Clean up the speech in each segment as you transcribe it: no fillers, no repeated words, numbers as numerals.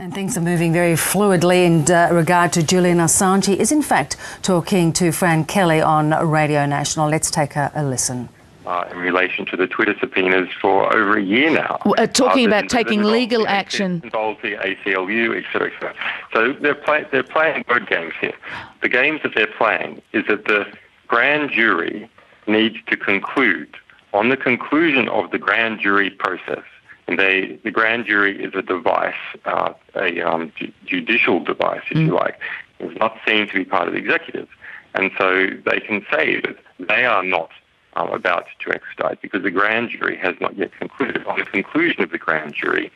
And things are moving very fluidly in regard to Julian Assange. He is in fact talking to Fran Kelly on Radio National. Let's take a listen. In relation to the Twitter subpoenas for over a year now. Talking about taking legal action. Involves the ACLU, etc., etc. So they're playing word games here. The games that they're playing is that the grand jury needs to conclude. On the conclusion of the grand jury process, and the grand jury is a device, judicial device, if you like. It's not seen to be part of the executive. And so they can say that they are not about to extradite because the grand jury has not yet concluded. On the conclusion of the grand jury,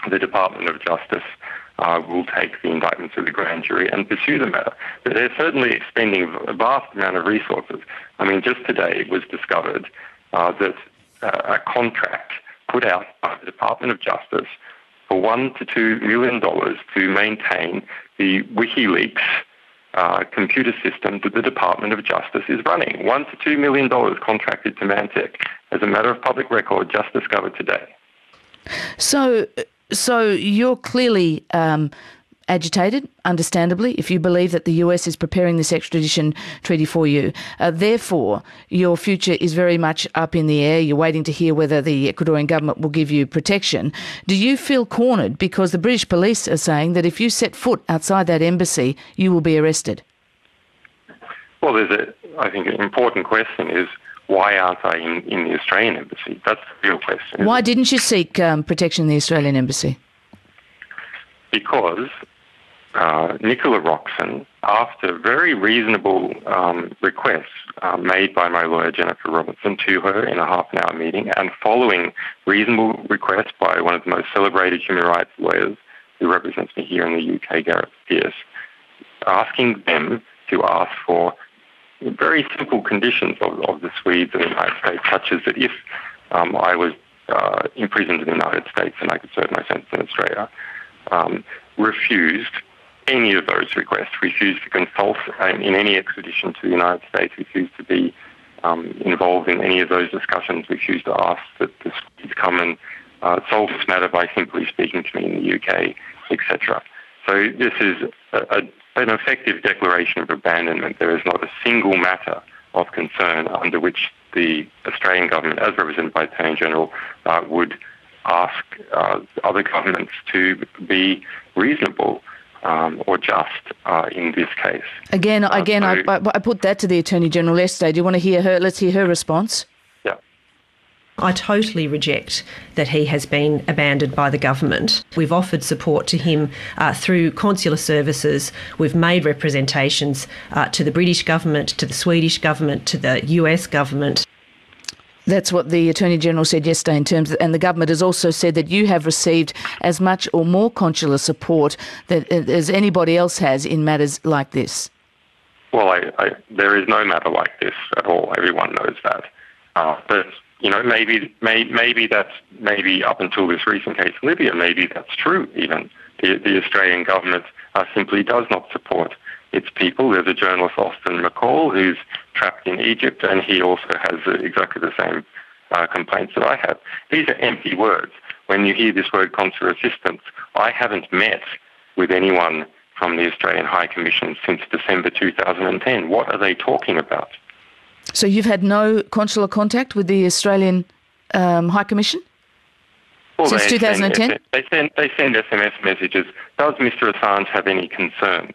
the Department of Justice will take the indictments of the grand jury and pursue the matter. But they're certainly expending a vast amount of resources. I mean, just today it was discovered that a contract put out by the Department of Justice for $1 to $2 million to maintain the WikiLeaks computer system that the Department of Justice is running. $1 to $2 million contracted to Mantech as a matter of public record, just discovered today. So you're clearly agitated, understandably, if you believe that the US is preparing this extradition treaty for you. Therefore, your future is very much up in the air. You're waiting to hear whether the Ecuadorian government will give you protection. Do you feel cornered? Because the British police are saying that if you set foot outside that embassy, you will be arrested. Well, I think an important question is, why aren't I in the Australian embassy? That's the real question. Why didn't you seek protection in the Australian embassy? Because Nicola Roxon, after very reasonable requests made by my lawyer Jennifer Robinson to her in a half-an-hour meeting, and following reasonable requests by one of the most celebrated human rights lawyers who represents me here in the UK, Gareth Pearce, asking them to ask for very simple conditions of the Swedes and the United States, such as that if I was imprisoned in the United States and I could serve my sentence in Australia, refused any of those requests, refused to consult in any extradition to the United States, refused to be involved in any of those discussions, refused to ask that the Swedes come and solve this matter by simply speaking to me in the UK, etc. So this is an effective declaration of abandonment. There is not a single matter of concern under which the Australian government, as represented by the Attorney General, would ask other governments to be reasonable or just in this case. Again, I put that to the Attorney General yesterday. Do you want to hear her? Let's hear her response. Yeah. I totally reject that he has been abandoned by the government. We've offered support to him through consular services. We've made representations to the British government, to the Swedish government, to the US government. That's what the Attorney General said yesterday and the government has also said that you have received as much or more consular support as anybody else has in matters like this. Well, there is no matter like this at all. Everyone knows that. But, maybe that's up until this recent case in Libya, maybe that's true even. The Australian government simply does not support its people. There's a journalist, Austin McCall, who's trapped in Egypt, and he also has exactly the same complaints that I have. These are empty words. When you hear this word consular assistance, I haven't met with anyone from the Australian High Commission since December 2010. What are they talking about? So you've had no consular contact with the Australian High Commission? Well, since 2010? They send SMS messages. Does Mr. Assange have any concerns?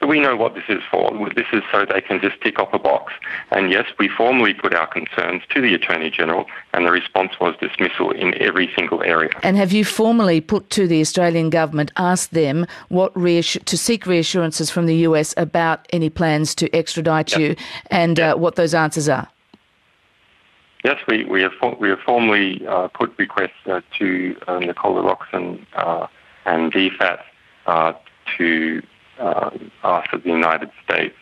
But we know what this is for. This is so they can just tick off a box. And yes, we formally put our concerns to the Attorney General, and the response was dismissal in every single area. And have you formally put to the Australian government, asked them to seek reassurances from the US about any plans to extradite you and what those answers are? Yes, we have formally put requests to Nicola Roxon and DFAT to ask of the United States.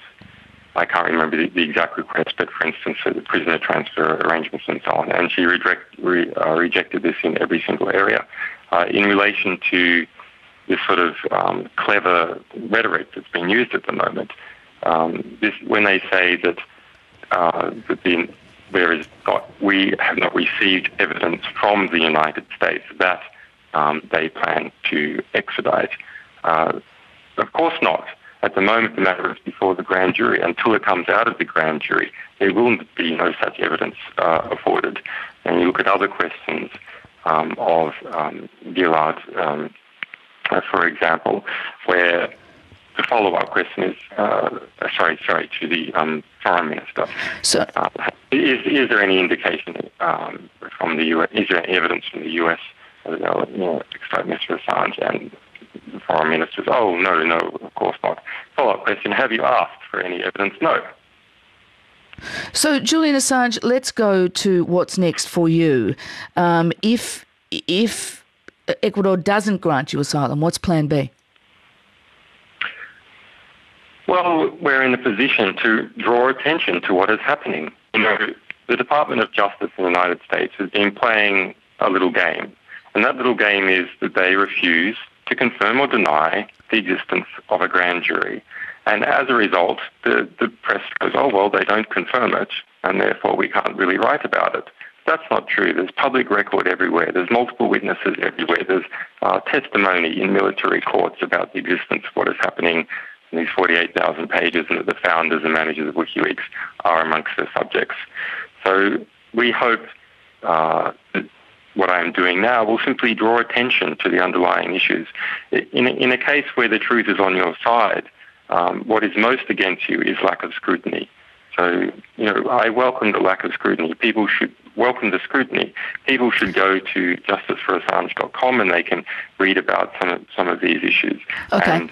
I can't remember the exact request, but for instance, the prisoner transfer arrangements and so on. And she rejected this in every single area. In relation to this sort of clever rhetoric that's being used at the moment, when they say that we have not received evidence from the United States that they plan to extradite. Of course not. At the moment, the matter is before the grand jury. Until it comes out of the grand jury, there will be no such evidence afforded. And you look at other questions of Gillard, for example, where the follow-up question is, to the Foreign Minister. So, is there any indication from the US? Is there any evidence from the US? Extradite Mr. Assange, and the Foreign Minister says, "Oh no, of course not." Follow-up question: have you asked for any evidence? No. So, Julian Assange, let's go to what's next for you. If Ecuador doesn't grant you asylum, what's Plan B? Well, we're in a position to draw attention to what is happening. The Department of Justice in the United States has been playing a little game, and that little game is that they refuse to confirm or deny the existence of a grand jury. And as a result, the press goes, "Oh, well, they don't confirm it, and therefore we can't really write about it." That's not true. There's public record everywhere. There's multiple witnesses everywhere. There's testimony in military courts about the existence of what is happening in these 48,000 pages, and that the founders and managers of WikiLeaks are amongst the subjects. So we hope that what I am doing now will simply draw attention to the underlying issues. In a case where the truth is on your side, what is most against you is lack of scrutiny. So, I welcome the lack of scrutiny. People should welcome the scrutiny. People should go to justiceforassange.com and they can read about some of these issues. Okay. And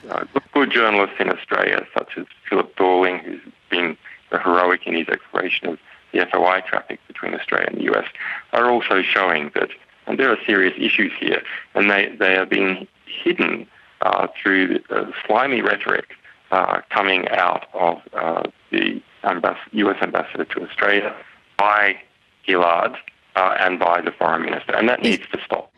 good journalists in Australia, such as Philip Dorling, who's been heroic in his exploration of the FOI traffic between Australia and the US, are also showing that there are serious issues here, and they are being hidden through the slimy rhetoric coming out of the US ambassador to Australia by Gillard and by the Foreign Minister, and that needs to stop.